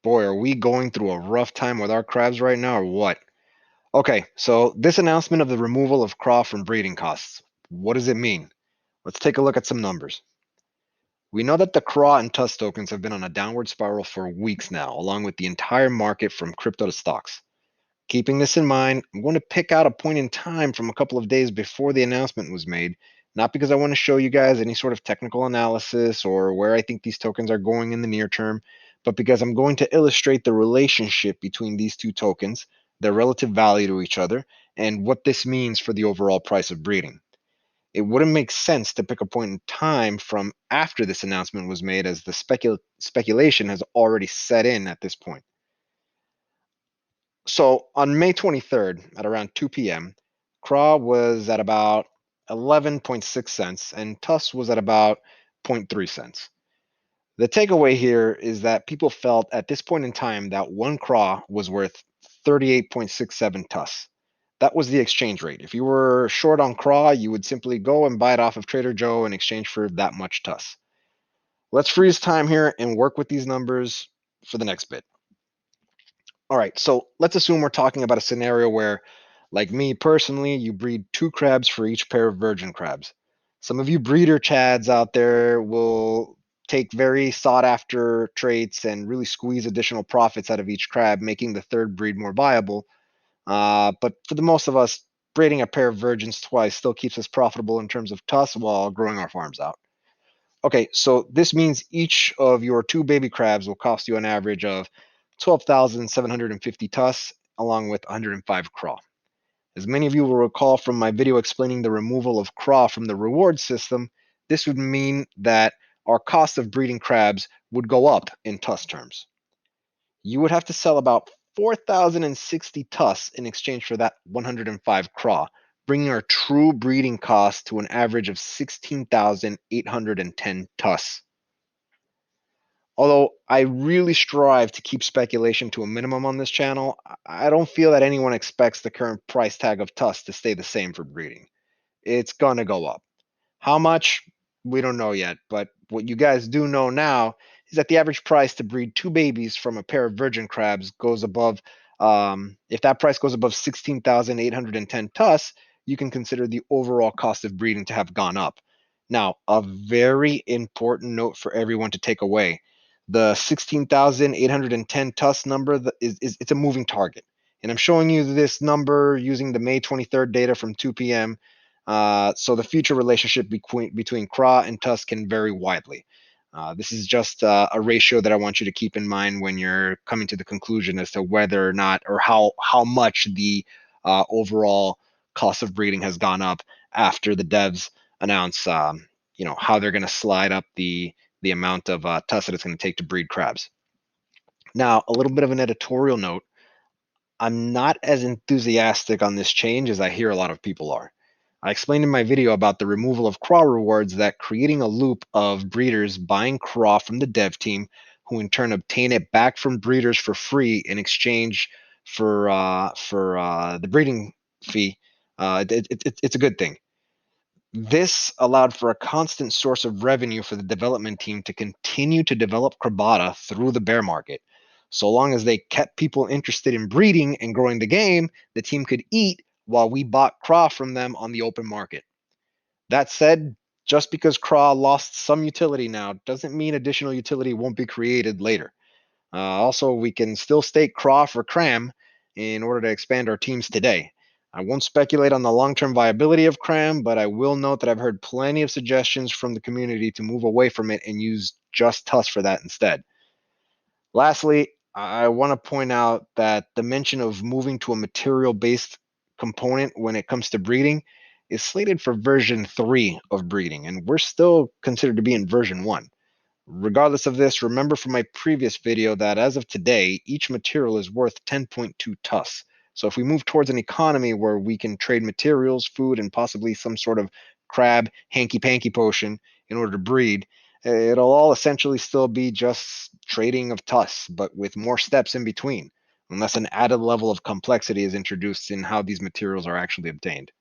Boy, are we going through a rough time with our crabs right now or what? Okay, so this announcement of the removal of craw from breeding costs, what does it mean? Let's take a look at some numbers. We know that the craw and tusk tokens have been on a downward spiral for weeks now, along with the entire market from crypto to stocks. Keeping this in mind, I'm going to pick out a point in time from a couple of days before the announcement was made, not because I want to show you guys any sort of technical analysis or where I think these tokens are going in the near term, but because I'm going to illustrate the relationship between these two tokens, their relative value to each other, and what this means for the overall price of breeding. It wouldn't make sense to pick a point in time from after this announcement was made, as the speculation has already set in at this point. So on May 23rd at around 2 p.m., CRA was at about 11.6 cents and TUS was at about zero point 0.3 cents. The takeaway here is that people felt at this point in time that one CRA was worth 38.67 TUS. That was the exchange rate. If you were short on CRA, you would simply go and buy it off of Trader Joe in exchange for that much TUS. Let's freeze time here and work with these numbers for the next bit. All right, so let's assume we're talking about a scenario where, like me personally, you breed two crabs for each pair of virgin crabs. Some of you breeder chads out there will take very sought after traits and really squeeze additional profits out of each crab, making the third breed more viable. But for the most of us, breeding a pair of virgins twice still keeps us profitable in terms of TUS while growing our farms out. Okay, so this means each of your two baby crabs will cost you an average of 12,750 TUS along with 105 craw. As many of you will recall from my video explaining the removal of craw from the reward system, this would mean that our cost of breeding crabs would go up in TUS terms. You would have to sell about 4,060 TUS in exchange for that 105 craw, bringing our true breeding cost to an average of 16,810 TUS. Although I really strive to keep speculation to a minimum on this channel, I don't feel that anyone expects the current price tag of TUS to stay the same for breeding. It's gonna go up. How much? We don't know yet, but what you guys do know now is that the average price to breed two babies from a pair of virgin crabs goes above, if that price goes above 16,810 TUS, you can consider the overall cost of breeding to have gone up. Now, a very important note for everyone to take away: the 16,810 TUS number is it's a moving target. And I'm showing you this number using the May 23rd data from 2 p.m. So the future relationship between craw and tusk can vary widely. This is just a ratio that I want you to keep in mind when you're coming to the conclusion as to whether or not or how much the overall cost of breeding has gone up after the devs announce how they're going to slide up the amount of tusk that it's going to take to breed crabs. Now, a little bit of an editorial note: I'm not as enthusiastic on this change as I hear a lot of people are. I explained in my video about the removal of craw rewards that creating a loop of breeders buying craw from the dev team, who in turn obtain it back from breeders for free in exchange for the breeding fee. It's a good thing. This allowed for a constant source of revenue for the development team to continue to develop Crabata through the bear market. So long as they kept people interested in breeding and growing the game, the team could eat while we bought craw from them on the open market. That said, just because craw lost some utility now doesn't mean additional utility won't be created later. Also, we can still stake craw for cram in order to expand our teams today. I won't speculate on the long-term viability of cram, but I will note that I've heard plenty of suggestions from the community to move away from it and use just tusk for that instead. Lastly, I want to point out that the mention of moving to a material-based component when it comes to breeding is slated for version 3 of breeding, and we're still considered to be in version 1. Regardless of this, remember from my previous video that as of today, each material is worth 10.2 TUS. So if we move towards an economy where we can trade materials, food, and possibly some sort of crab hanky-panky potion in order to breed, it'll all essentially still be just trading of TUS, but with more steps in between, unless an added level of complexity is introduced in how these materials are actually obtained.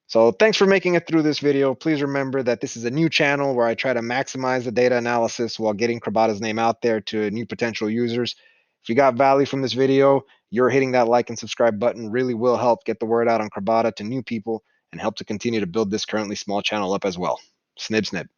So thanks for making it through this video. Please remember that this is a new channel where I try to maximize the data analysis while getting Krabata's name out there to new potential users. If you got value from this video, your hitting that like and subscribe button really will help get the word out on Krabata to new people and help to continue to build this currently small channel up as well. Snip, snip.